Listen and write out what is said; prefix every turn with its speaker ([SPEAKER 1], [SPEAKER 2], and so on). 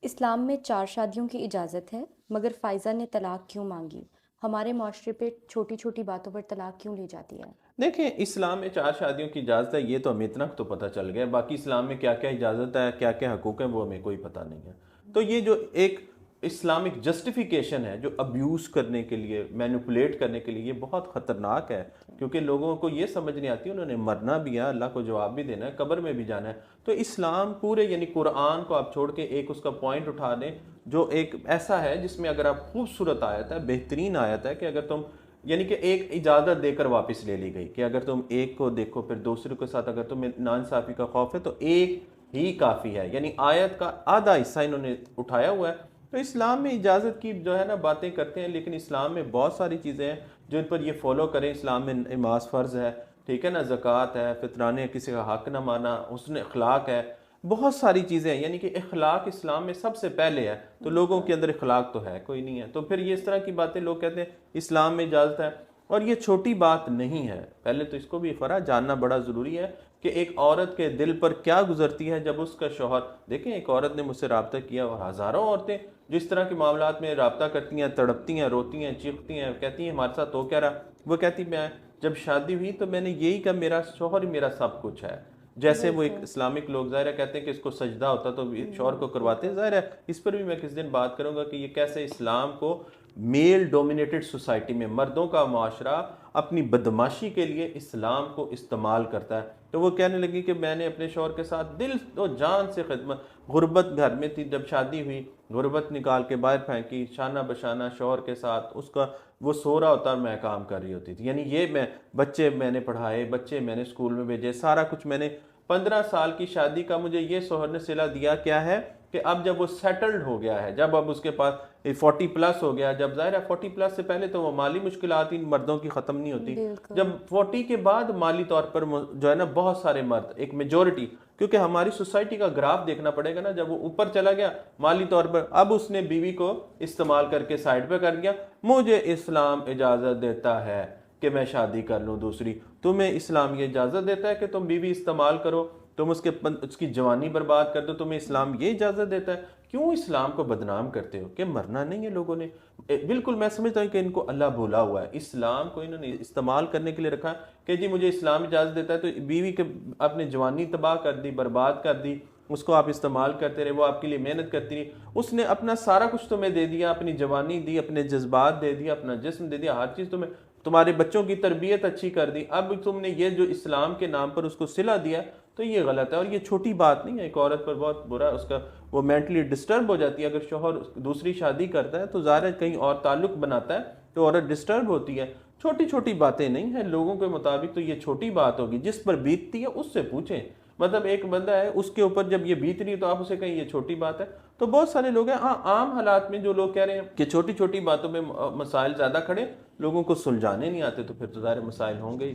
[SPEAKER 1] इस्लाम में 4 शादियों की इजाज़त है, मगर फ़ाइज़ा ने तलाक क्यों माँगी? हमारे मुआशरे पे छोटी-छोटी बातों पर तलाक क्यों ली जाती है?
[SPEAKER 2] देखिए, इस्लाम में 4 शादियों की इजाज़त है, ये तो हमें इतना तो पता चल गया। बाकी इस्लाम में क्या-क्या इजाज़त है, क्या-क्या हकूक़ हैं, वो हमें कोई पता नहीं है। तो ये जो एक इस्लामिक जस्टिफ़िकेशन है, जो अब्यूज़ करने के लिए, मैनिपुलेट करने के लिए, ये बहुत ख़तरनाक है। क्योंकि लोगों को ये समझ नहीं आती, उन्होंने मरना भी है, अल्लाह को जवाब भी देना है, कब्र में भी जाना है। तो इस्लाम पूरे यानी कुरान को आप छोड़ के एक उसका पॉइंट उठा दें, जो एक ऐसा है जिसमें अगर आप खूबसूरत आयत है, बेहतरीन आयत है कि अगर तुम यानी कि एक इजाज़त देकर वापस ले ली गई कि अगर तुम एक को देखो फिर दूसरे के साथ अगर तुम्हें नाइंसाफ़ी का खौफ है तो एक ही काफ़ी है। यानी आयत का आधा हिस्सा इन्होंने उठाया हुआ है। तो इस्लाम में इजाज़त की जो है ना बातें करते हैं, लेकिन इस्लाम में बहुत सारी चीज़ें हैं जिन पर ये फ़ॉलो करें। इस्लाम में नमाज फ़र्ज़ है, ठीक है ना, ज़कात है, फितराने, किसी का हक़ ना माना, हुस्न अखलाक है, बहुत सारी चीज़ें हैं। यानी कि अखलाक इस्लाम में सबसे पहले है। तो लोगों के अंदर अखलाक तो है कोई नहीं है, तो फिर ये इस तरह की बातें लोग कहते हैं इस्लाम में इजाज़त है। और ये छोटी बात नहीं है। पहले तो इसको भी फ़रा जानना बड़ा ज़रूरी है कि एक औरत के दिल पर क्या गुजरती है जब उसका शौहर, देखें एक औरत ने मुझसे रब्ता किया और हज़ारों औरतें जिस तरह के मामलात में रब्ता करती हैं, तड़पती हैं, रोती हैं, चीखती हैं, कहती हैं हमारे साथ हो क्या रहा। वो कहती मैं जब शादी हुई तो मैंने यही कहा मेरा शौहर ही मेरा सब कुछ है। जैसे वो एक
[SPEAKER 1] बिल्कुल।
[SPEAKER 2] इस्लामिक लोग ज़ाहिर है कहते हैं कि इसको सजदा होता तो शौहर को करवाते हैं। ज़ाहिर है इस पर भी मैं किस दिन बात करूंगा कि ये कैसे इस्लाम को मेल डोमिनेटेड सोसाइटी में मर्दों का माशरा अपनी बदमाशी के लिए इस्लाम को इस्तेमाल करता है। तो वो कहने लगी कि मैंने अपने शौहर के साथ दिल और जान से खिदमत, गुर्बत घर में थी जब शादी हुई, गुर्बत निकाल के बाहर फेंकी, शाना बशाना शौहर के साथ उसका वो सो रहा होता और मैं काम कर रही होती थी। यानी ये मैं बच्चे मैंने पढ़ाए, बच्चे मैंने स्कूल में भेजे, सारा कुछ मैंने 15 साल की शादी का मुझे ये शौहर ने सिला दिया क्या है कि अब जब वो सेटल्ड हो गया है, जब अब उसके पास 40 प्लस हो गया, जब ज़ाहिर है 40 प्लस से पहले तो वो माली मुश्किलात इन मर्दों की ख़त्म नहीं होती।
[SPEAKER 1] बिल्कुल।
[SPEAKER 2] जब 40 के बाद माली तौर पर जो है ना बहुत सारे मर्द, एक मेजोरिटी, क्योंकि हमारी सोसाइटी का ग्राफ देखना पड़ेगा ना, जब वो ऊपर चला गया माली तौर पर, अब उसने बीवी को इस्तेमाल करके साइड पे कर दिया। मुझे इस्लाम इजाज़त देता है कि मैं शादी कर लूँ दूसरी, तुम्हें इस्लाम ये इजाज़त देता है कि तुम बीवी इस्तेमाल करो, तुम उसकी जवानी बर्बाद कर दो, तुम्हें इस्लाम ये इजाज़त देता है। क्यों इस्लाम को बदनाम करते हो कि मरना नहीं है लोगों ने। बिल्कुल मैं समझता हूँ कि इनको अल्लाह भूला हुआ है। इस्लाम को इन्होंने इस्तेमाल करने के लिए रखा कि जी मुझे इस्लाम इजाज़त देता है, तो बीवी के अपने जवानी तबाह कर दी, बर्बाद कर दी, उसको आप इस्तेमाल करते रहे, वो आपके लिए मेहनत करती रही, उसने अपना सारा कुछ तुम्हें दे दिया, अपनी जवानी दी, अपने जज्बात दे दिया, अपना जिस्म दे दिया, हर चीज़ तुम्हें, तुम्हारे बच्चों की तरबियत अच्छी कर दी। अब तुमने ये जो इस्लाम के नाम पर उसको सिला दिया, तो ये गलत है। और ये छोटी बात नहीं है, एक औरत पर बहुत बुरा उसका वो मेंटली डिस्टर्ब हो जाती है। अगर शौहर दूसरी शादी करता है तो ज़ाहिर है कहीं और ताल्लुक बनाता है तो औरत डिस्टर्ब होती है। छोटी छोटी बातें नहीं है, लोगों के मुताबिक तो ये छोटी बात होगी, जिस पर बीतती है उससे पूछें। मतलब एक बंदा है उसके ऊपर जब ये बीत रही है तो आप उसे कहें ये छोटी बात है। तो बहुत सारे लोग हैं, हाँ आम हालात में जो लोग कह रहे हैं कि छोटी छोटी बातों में मसाइल ज़्यादा खड़े, लोगों को सुलझाने नहीं आते, तो फिर तो ज़ाहिर मसाइल होंगे ही।